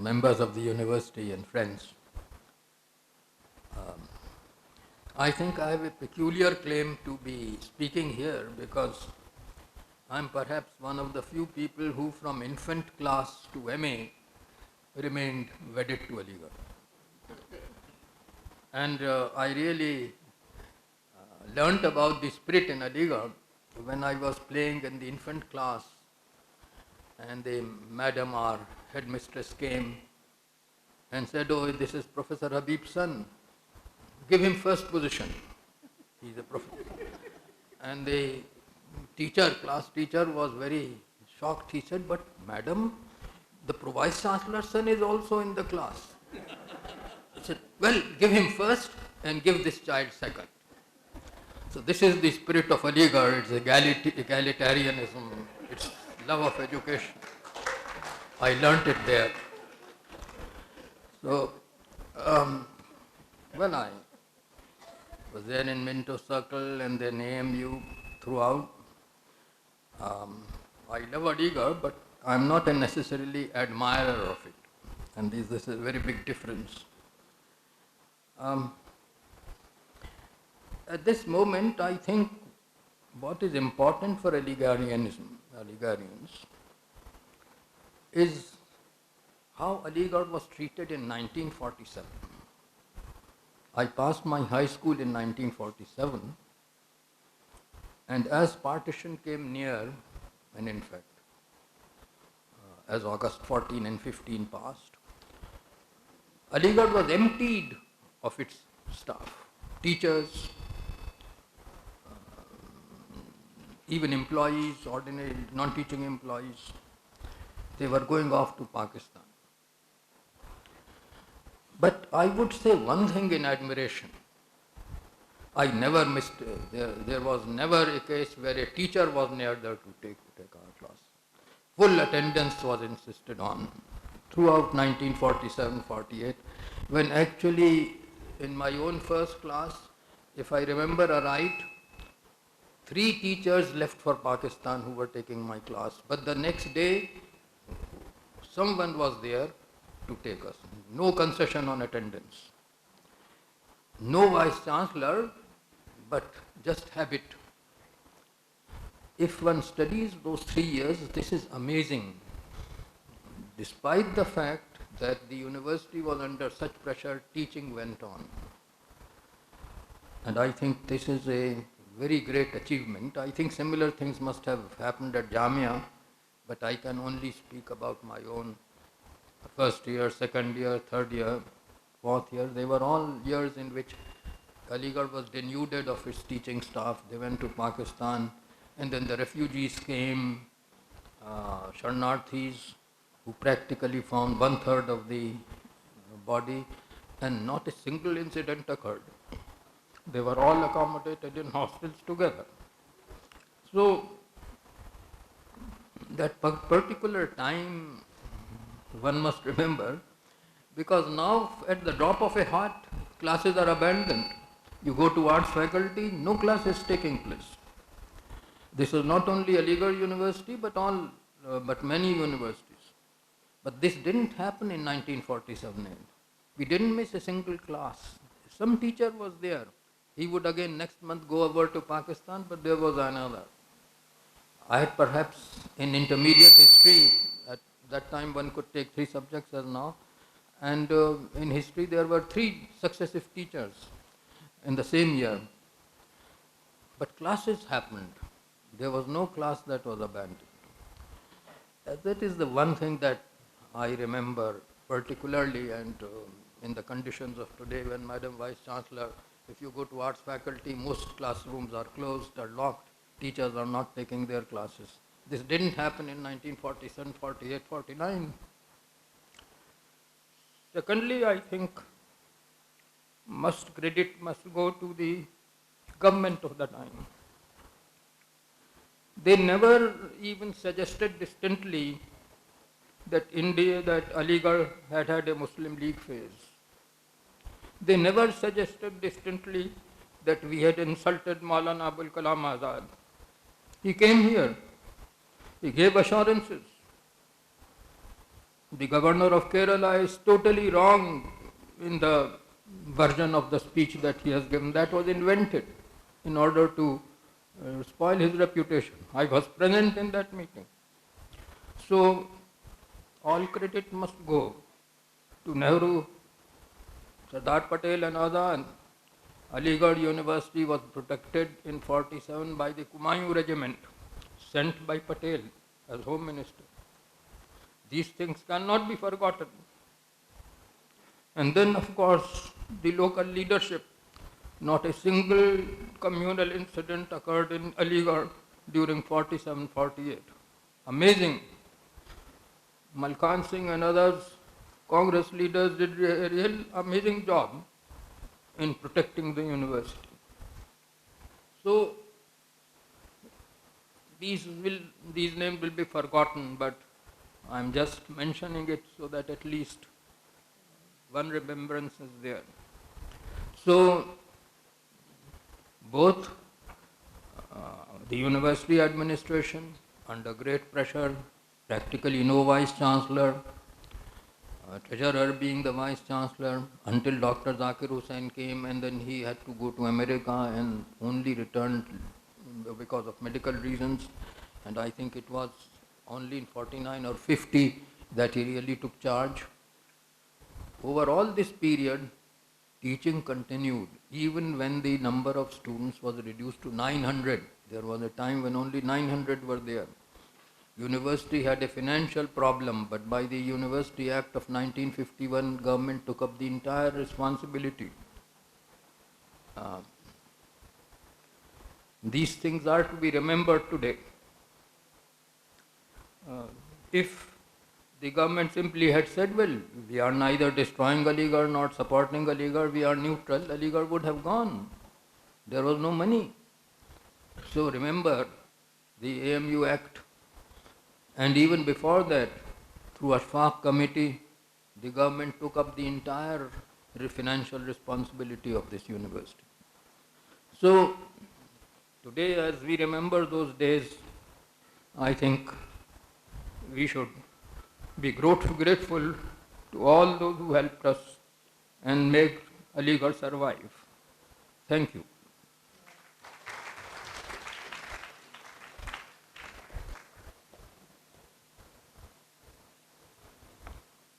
members of the university and friends. I think I have a peculiar claim to be speaking here because I am perhaps one of the few people who from infant class to MA remained wedded to Aligarh. And I really learnt about the spirit in Aligarh when I was playing in the infant class and the madam, our headmistress, came and said, "Oh, this is Professor Habib's son. Give him first position. He's a professor." And the teacher, class teacher, was very shocked. He said, "But madam, the Vice Chancellor's son is also in the class." I said, "Well, give him first and give this child second." So this is the spirit of Aligarh. It's egalitarianism. It's love of education. I learnt it there. So, when I was there in Minto Circle and then AMU throughout, I love Aligarh, but I'm not a necessarily admirer of it. And this is a very big difference. At this moment, I think what is important for Aligarhians, is how Aligarh was treated in 1947. I passed my high school in 1947, and as partition came near, and in fact, as August 14 and 15 passed, Aligarh was emptied of its staff, teachers, even employees, ordinary non-teaching employees. They were going off to Pakistan. But I would say one thing in admiration. I never missed, there was never a case where a teacher was near there to take our class. Full attendance was insisted on throughout 1947-48, when actually in my own first class, if I remember aright, 3 teachers left for Pakistan who were taking my class. But the next day, someone was there to take us. No concession on attendance. No Vice Chancellor, but just habit. If one studies those 3 years, this is amazing. Despite the fact that the university was under such pressure, teaching went on. And I think this is a very great achievement. I think similar things must have happened at Jamia, but I can only speak about my own first year, second year, third year, fourth year. They were all years in which Aligarh was denuded of its teaching staff. They went to Pakistan, and then the refugees came, Sharnarthis, who practically formed 1/3 of the body, and not a single incident occurred. They were all accommodated in hostels together. So, that particular time one must remember, because now at the drop of a hat, classes are abandoned. You go to arts faculty, no class is taking place. This is not only Aligarh University, but many universities. But this didn't happen in 1947. We didn't miss a single class. Some teacher was there. He would again next month go over to Pakistan, but there was another. I had perhaps in intermediate history, at that time one could take 3 subjects as now, and in history there were 3 successive teachers in the same year. But classes happened. There was no class that was abandoned. That is the one thing that I remember particularly, and in the conditions of today when Madam Vice Chancellor, if you go to arts faculty, most classrooms are closed, are locked, teachers are not taking their classes. This didn't happen in 1947, 48, 49. Secondly, I think credit must go to the government of the time. They never even suggested distantly that Aligarh had a Muslim League phase. They never suggested distantly that we had insulted Maulana Abul Kalam Azad. He came here. He gave assurances. the governor of Kerala is totally wrong in the version of the speech that he has given. That was invented in order to spoil his reputation. I was present in that meeting. So, all credit must go to Nehru, Sardar Patel and Azad. Aligarh University was protected in 47 by the Kumayu regiment, sent by Patel as Home Minister. These things cannot be forgotten. And then, of course, the local leadership. Not a single communal incident occurred in Aligarh during 47-48. Amazing. Malkhan Singh and others, Congress leaders, did a real amazing job in protecting the university. So, these names will be forgotten, but I am just mentioning it so that at least one remembrance is there. So, both the university administration, under great pressure, practically no vice chancellor, treasurer being the vice chancellor, until Dr. Zakir Hussain came, and then he had to go to America and only returned because of medical reasons. And I think it was only in 49 or 50 that he really took charge. Over all this period, teaching continued, even when the number of students was reduced to 900. There was a time when only 900 were there. University had a financial problem, but by the University Act of 1951, government took up the entire responsibility. These things are to be remembered today. If the government simply had said, well, we are neither destroying Aligarh nor supporting Aligarh, we are neutral, Aligarh would have gone. There was no money. So remember the AMU Act, and even before that, through Ashfaq committee, the government took up the entire financial responsibility of this university. So today, as we remember those days, I think we should be grateful to all those who helped us and make Aligarh survive. Thank you.